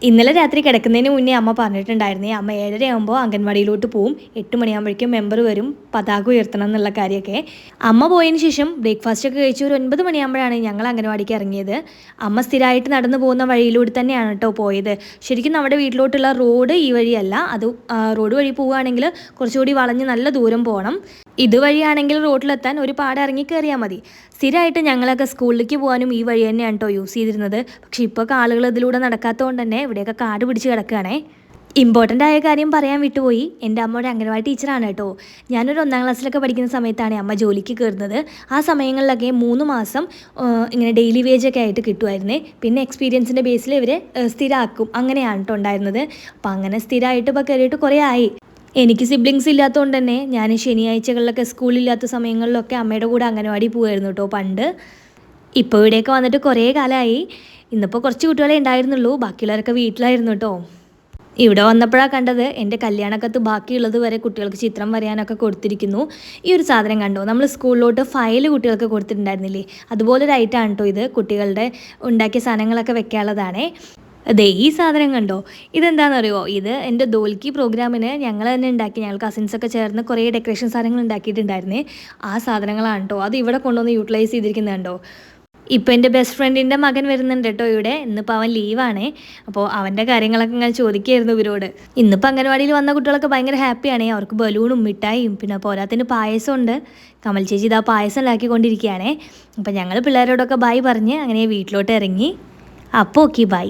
ഇന്നലെ രാത്രി കിടക്കുന്നതിന് മുന്നേ അമ്മ പറഞ്ഞിട്ടുണ്ടായിരുന്നേ, അമ്മ 7:30 ആകുമ്പോൾ അംഗൻവാടിയിലോട്ട് പോവും, 8 മണിയാകുമ്പോഴേക്കും മെമ്പർ വരും, പതാക ഉയർത്തണം എന്നുള്ള കാര്യമൊക്കെ. അമ്മ പോയതിന് ശേഷം ബ്രേക്ക്ഫാസ്റ്റ് ഒക്കെ കഴിച്ച് ഒരു 9 മണിയാകുമ്പോഴാണ് ഞങ്ങൾ അംഗൻവാടിക്ക് ഇറങ്ങിയത്. അമ്മ സ്ഥിരമായിട്ട് നടന്നു പോകുന്ന വഴിയിലൂടെ തന്നെയാണ് കേട്ടോ പോയത്. ശരിക്കും നമ്മുടെ വീട്ടിലോട്ടുള്ള റോഡ് ഈ വഴിയല്ല, അത് റോഡ് വഴി പോവുകയാണെങ്കിൽ കുറച്ചുകൂടി വളഞ്ഞ് നല്ല ദൂരം പോകണം. ഇതുവഴിയാണെങ്കിൽ റോഡിലെത്താൻ ഒരു പാട് ഇറങ്ങി കയറിയാൽ മതി. സ്ഥിരമായിട്ട് ഞങ്ങളൊക്കെ സ്കൂളിലേക്ക് പോകാനും ഈ വഴി തന്നെയാണ് കേട്ടോ യൂസ് ചെയ്തിരുന്നത്. പക്ഷേ ഇപ്പോൾ ആളുകൾ ഇതിലൂടെ നടക്കാത്തതുകൊണ്ട് തന്നെ ഇവിടെയൊക്കെ കാട് പിടിച്ച് കിടക്കുകയാണേ. ഇമ്പോർട്ടൻ്റ് ആയ കാര്യം പറയാൻ വിട്ടുപോയി, എൻ്റെ അമ്മയുടെ അംഗൻവാടി ടീച്ചറാണ് കേട്ടോ. ഞാനൊരു 1ാം ക്ലാസ്സിലൊക്കെ പഠിക്കുന്ന സമയത്താണ് അമ്മ ജോലിക്ക് കയറുന്നത്. ആ സമയങ്ങളിലൊക്കെ 3 മാസം ഇങ്ങനെ ഡെയിലി വേജൊക്കെ ആയിട്ട് കിട്ടുമായിരുന്നേ. പിന്നെ എക്സ്പീരിയൻസിൻ്റെ ബേസിൽ ഇവർ സ്ഥിരമാക്കും, അങ്ങനെയാണ് കേട്ടോ ഉണ്ടായിരുന്നത്. അപ്പോൾ അങ്ങനെ സ്ഥിരമായിട്ട് ഇപ്പോൾ കയറിയിട്ട് കുറേ ആയി. എനിക്ക് സിബ്ലിങ്സ് ഇല്ലാത്തതുകൊണ്ട് തന്നെ ഞാൻ ശനിയാഴ്ചകളിലൊക്കെ സ്കൂളില്ലാത്ത സമയങ്ങളിലൊക്കെ അമ്മയുടെ കൂടെ അംഗൻവാടി പോകുമായിരുന്നു കേട്ടോ പണ്ട്. ഇപ്പോൾ ഇവിടെയൊക്കെ വന്നിട്ട് കുറേ കാലമായി. ഇന്നിപ്പോൾ കുറച്ച് കുട്ടികളെ ഉണ്ടായിരുന്നുള്ളൂ, ബാക്കിയുള്ളവരൊക്കെ വീട്ടിലായിരുന്നു കേട്ടോ. ഇവിടെ വന്നപ്പോഴാണ് കണ്ടത്, എൻ്റെ കല്യാണക്കത്ത് ബാക്കിയുള്ളത് വരെ കുട്ടികൾക്ക് ചിത്രം വരയാനൊക്കെ കൊടുത്തിരിക്കുന്നു. ഈ ഒരു സാധനം കണ്ടോ, നമ്മൾ സ്കൂളിലോട്ട് ഫയൽ കുട്ടികൾക്ക് കൊടുത്തിട്ടുണ്ടായിരുന്നില്ലേ, അതുപോലൊരു ഐറ്റമാണ് കേട്ടോ ഇത്. കുട്ടികളുടെ ഉണ്ടാക്കിയ സാധനങ്ങളൊക്കെ വെക്കാനുള്ളതാണേ. അതെ, ഈ സാധനം കണ്ടോ, ഇതെന്താണെന്ന് അറിയുമോ? ഇത് എൻ്റെ ദോൽക്കി പ്രോഗ്രാമിന് ഞങ്ങൾ തന്നെ ഉണ്ടാക്കി, ഞങ്ങൾ കസിൻസൊക്കെ ചേർന്ന് കുറേ ഡെക്കറേഷൻ സാധനങ്ങൾ ഉണ്ടാക്കിയിട്ടുണ്ടായിരുന്നേ. ആ സാധനങ്ങളാണ് കേട്ടോ, അത് ഇവിടെ കൊണ്ടുവന്ന് യൂട്ടിലൈസ് ചെയ്തിരിക്കുന്നത് കണ്ടോ. ഇപ്പോൾ എൻ്റെ ബെസ്റ്റ് ഫ്രണ്ടിൻ്റെ മകൻ വരുന്നുണ്ട് കേട്ടോ ഇവിടെ. ഇന്നിപ്പോൾ അവൻ ലീവാണേ. അപ്പോൾ അവൻ്റെ കാര്യങ്ങളൊക്കെ ഇങ്ങനെ ചോദിക്കുകയായിരുന്നു ഇവരോട്. ഇന്നിപ്പോൾ അംഗൻവാടിയിൽ വന്ന കുട്ടികളൊക്കെ ഭയങ്കര ഹാപ്പിയാണേ. അവർക്ക് ബലൂണും മിഠായിയും പിന്നെ പോരാത്തിന് പായസമുണ്ട്. കമൽ ചേച്ചി ഇതാ പായസം ഉണ്ടാക്കിക്കൊണ്ടിരിക്കുകയാണേ. അപ്പോൾ ഞങ്ങൾ പിള്ളേരോടൊക്കെ ബൈ പറഞ്ഞ് അങ്ങനെ വീട്ടിലോട്ട് ഇറങ്ങി. അപ്പോൾ ഓക്കെ, ബൈ.